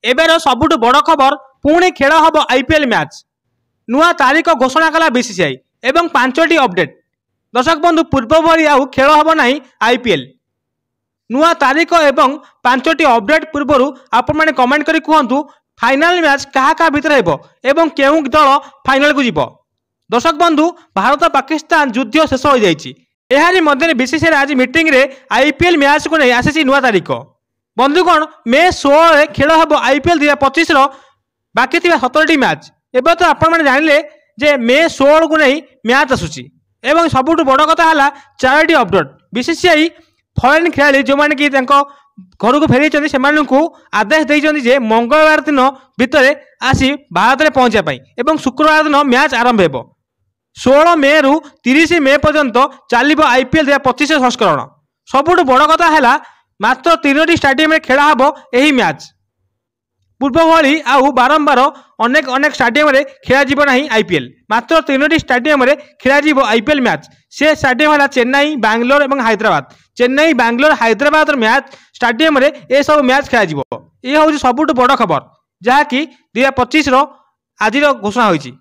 Eber सबुठु बड़ खबर पुणी खेल हम आईपीएल मैच नुआ तारीख घोषणा कला बीसीसीआई एवं 5टी अपडेट। दर्शक बंधु पूर्व भली आउ खेल हम ना आईपीएल नुआ तारीख एवं 5टी अपडेट पूर्व आपण मैंने कमेंट करी कहतु फाइनाल मैच क्या भितर एवं केउ दल फाइनाल को जीव। दर्शक बंधु भारत पाकिस्तान युद्ध शेष हो जारी मध्य बीसीसीआई आज मीटिंग रे आईपीएल मैच को नहीं आसी नुआ तारीख। बंधुगण मे 16 खेल हम आईपीएल 2025 बाकी थी 17टी मैच एवं तो आपण मैंने जानले जे मे 16 को नहीं मैच आसूची एवं सबुठ बड़ कथा है 4टी अपडेट। बीसीसीआई फॉरेन खेलाड़ी जो मैंने कि घर को फेरी से आदेश देते मंगलवार दिन भितर आसी भारत में पहुंचापी एवं शुक्रवार दिन मैच आरंभ हो 16 मे रु 30 मे पर्यंत चलो आईपीएल 2025 संस्करण। सबुठ बड़ कथा है मात्र 3टी स्टाडियम में खेला हम यही मैच पूर्व भली आउ बारंबार अनेक अनेक स्टाडियम में खेल ना आईपीएल मात्र 3टी स्टाडियम में खेल आईपीएल मैच से स्टाडियम है चेन्नई बांग्लोर और हैदराबाद। चेन्नई बांग्लोर हैदराबाद मैच स्टाडियम में यह सब मैच खेल ये हूँ सबुठ बड़ खबर जहाँकि 2025 आज घोषणा होती।